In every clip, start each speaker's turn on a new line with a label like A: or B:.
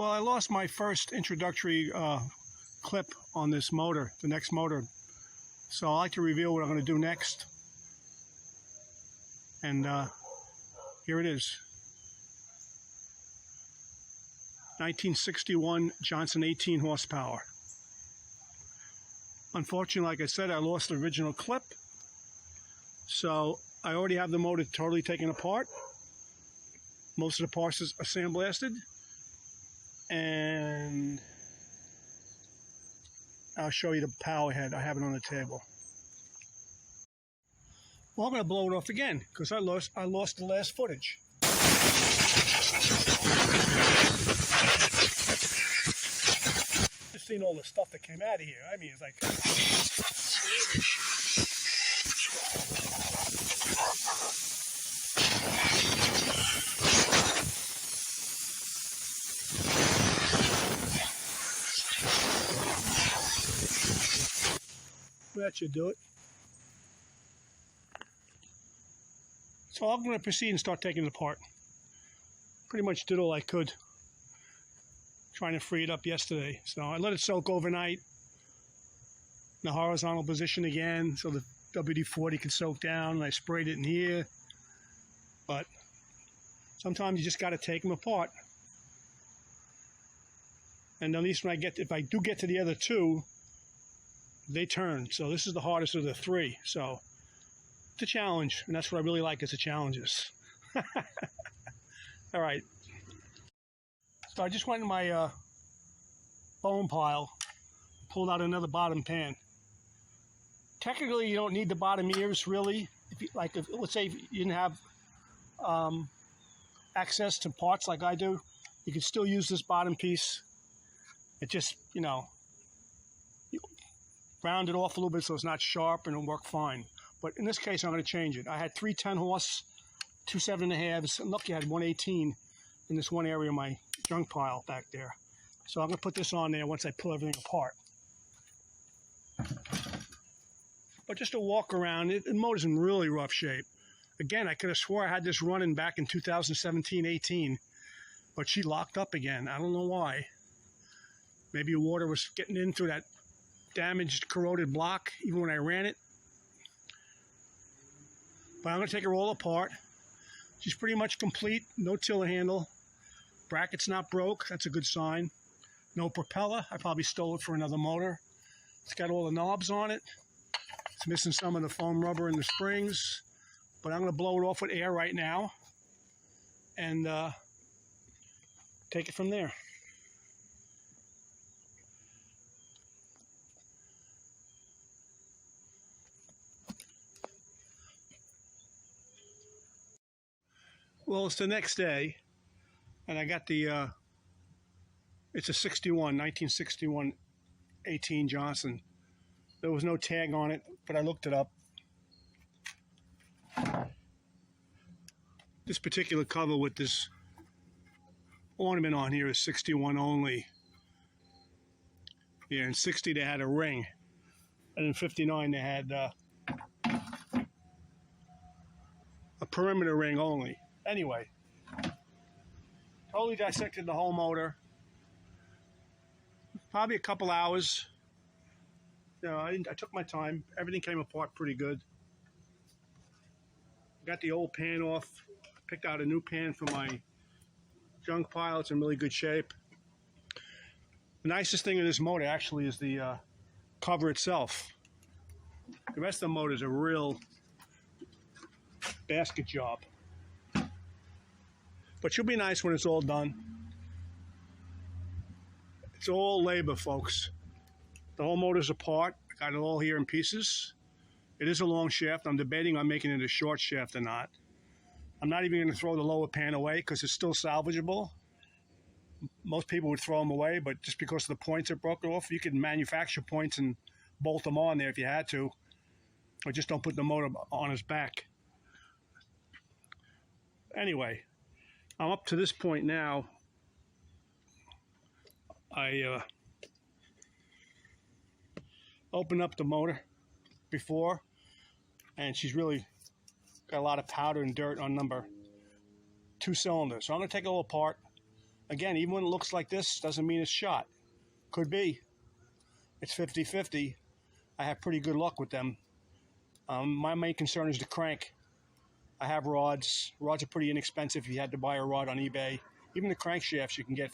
A: Well, I lost my first introductory clip on this motor, the next motor. So I'd like to reveal what I'm going to do next. And here it is. 1961 Johnson 18 horsepower. Unfortunately, like I said, I lost the original clip. So I already have the motor totally taken apart. Most of the parts are sandblasted. And I'll show you the power head. I have it on the table. Well, I'm going to blow it off again because I lost the last footage. Just seen all the stuff that came out of here. I mean, it's like that should do it. So I'm going to proceed and start taking it apart. Pretty much did all I could trying to free it up yesterday. So I let it soak overnight in the horizontal position again so the WD-40 could soak down, and I sprayed it in here. But sometimes you just got to take them apart. And at least when if I do get to the other two, they turn. So this is the hardest of the three. So it's a challenge, and that's what I really like, is the challenges. All right. So I just went in my bone pile, pulled out another bottom pan. Technically, you don't need the bottom ears, really. Let's say if you didn't have access to parts like I do, you could still use this bottom piece. It just, round it off a little bit so it's not sharp, and it'll work fine. But in this case, I'm going to change it. I had 3 10-horse, 2 7.5s. I'm lucky I had 118 in this one area of my junk pile back there. So I'm going to put this on there once I pull everything apart. But just to walk around, the motor's in really rough shape. Again, I could have swore I had this running back in 2017-18, but she locked up again. I don't know why. Maybe water was getting in through that damaged, corroded block even when I ran it. But I'm going to take her all apart. She's pretty much complete. No tiller handle. Bracket's not broke. That's a good sign. No propeller. I probably stole it for another motor. It's got all the knobs on it. It's missing some of the foam rubber in the springs. But I'm going to blow it off with air right now and take it from there. Well, it's the next day, and I got the, it's a 1961 18 Johnson. There was no tag on it, but I looked it up. This particular cover with this ornament on here is 61 only. Yeah, in 60 they had a ring, and in 59 they had a perimeter ring only. Anyway, totally dissected the whole motor. Probably a couple hours. I took my time. Everything came apart pretty good. Got the old pan off. Picked out a new pan for my junk pile. It's in really good shape. The nicest thing in this motor actually is the cover itself. The rest of the motor is a real basket job. But she'll be nice when it's all done. It's all labor, folks. The whole motor's apart. I got it all here in pieces. It is a long shaft. I'm debating on making it a short shaft or not. I'm not even going to throw the lower pan away because it's still salvageable. Most people would throw them away, but just because the points are broken off, you can manufacture points and bolt them on there if you had to. Or just don't put the motor on its back. Anyway, I'm up to this point now. I opened up the motor before, and she's really got a lot of powder and dirt on number 2 cylinders. So I'm going to take it all apart, Again, even when it looks like this, doesn't mean it's shot. Could be. It's 50-50. I have pretty good luck with them. My main concern is the crank. I have rods. Rods are pretty inexpensive if you had to buy a rod on eBay. Even the crankshafts you can get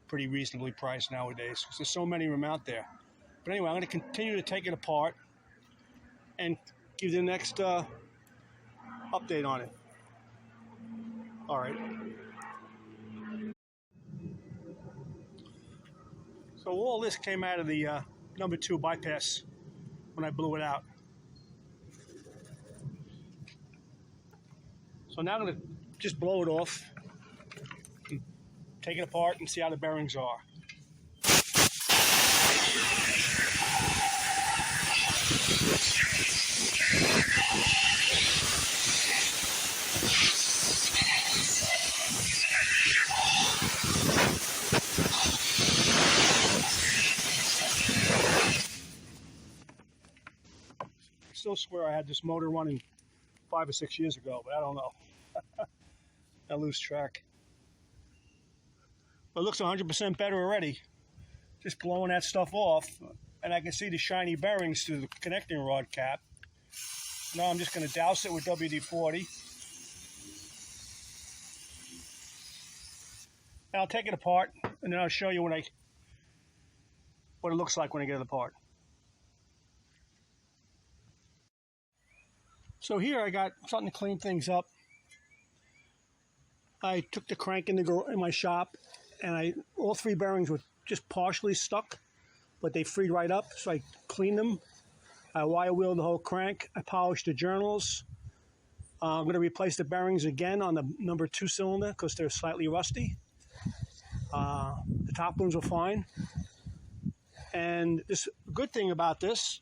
A: pretty reasonably priced nowadays because there's so many of them out there. But anyway, I'm going to continue to take it apart and give you the next update on it. All right. So all this came out of the number 2 bypass when I blew it out. So now I'm going to just blow it off, and take it apart and see how the bearings are. I still swear I had this motor running 5 or 6 years ago, but I don't know. I lose track. But it looks 100% better already. Just blowing that stuff off, and I can see the shiny bearings through the connecting rod cap. Now I'm just going to douse it with WD-40. And I'll take it apart, and then I'll show you what it looks like when I get it apart. So here I got something to clean things up. I took the crank in my shop, and all 3 bearings were just partially stuck, but they freed right up, so I cleaned them. I wire wheeled the whole crank. I polished the journals. I'm going to replace the bearings again on the number 2 cylinder because they're slightly rusty. The top ones were fine. And this good thing about this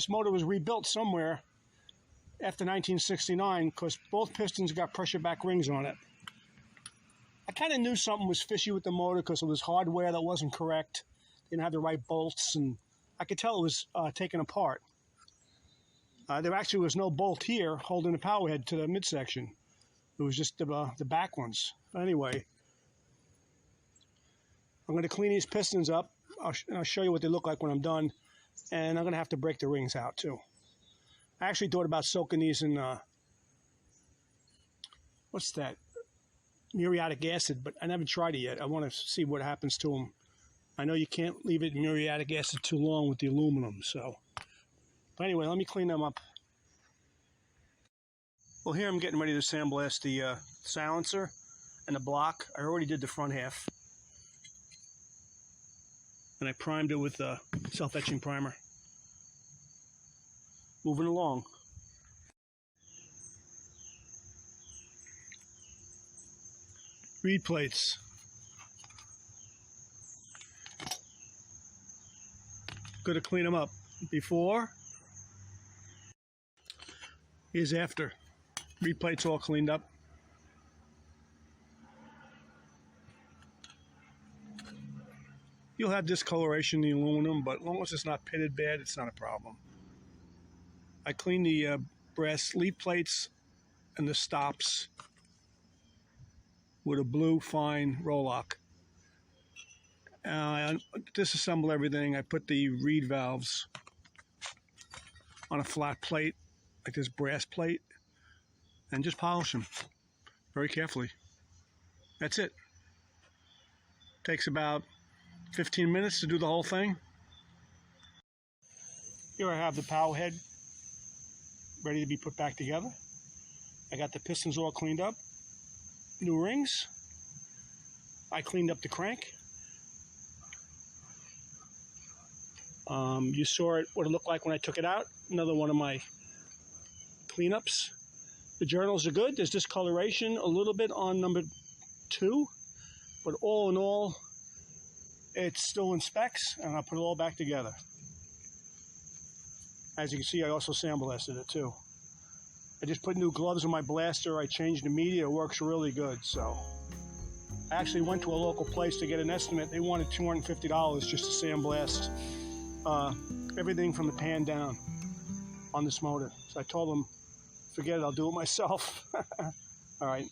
A: motor was rebuilt somewhere after 1969 because both pistons got pressure back rings on it. I kind of knew something was fishy with the motor because it was hardware that wasn't correct. Didn't have the right bolts, and I could tell it was taken apart. There actually was no bolt here holding the power head to the midsection. It was just the back ones. Anyway, I'm going to clean these pistons up. I'll show you what they look like when I'm done. And I'm going to have to break the rings out too. I actually thought about soaking these in, what's that? Muriatic acid, but I never tried it yet. I want to see what happens to them. I know you can't leave it in muriatic acid too long with the aluminum, so. But anyway, let me clean them up. Well, here I'm getting ready to sandblast the silencer and the block. I already did the front half. And I primed it with self-etching primer. Moving along. Reed plates. Got to clean them up. Before. Here's after. Reed plates all cleaned up. You'll have discoloration in the aluminum, but as long as it's not pitted bad, it's not a problem. I cleaned the brass lead plates and the stops with a blue fine Rolock. I disassembled everything. I put the reed valves on a flat plate, like this brass plate, and just polish them very carefully. That's it. Takes about 15 minutes to do the whole thing. Here I have the power head ready to be put back together. I got the pistons all cleaned up. New rings. I cleaned up the crank. You saw what it looked like when I took it out. Another one of my cleanups. The journals are good. There's discoloration a little bit on number 2, but all in all, it's still in specs, and I'll put it all back together. As you can see, I also sandblasted it too. I just put new gloves on my blaster. I changed the media. It works really good. So I actually went to a local place to get an estimate. They wanted $250 just to sandblast everything from the pan down on this motor. So I told them, forget it, I'll do it myself. All right.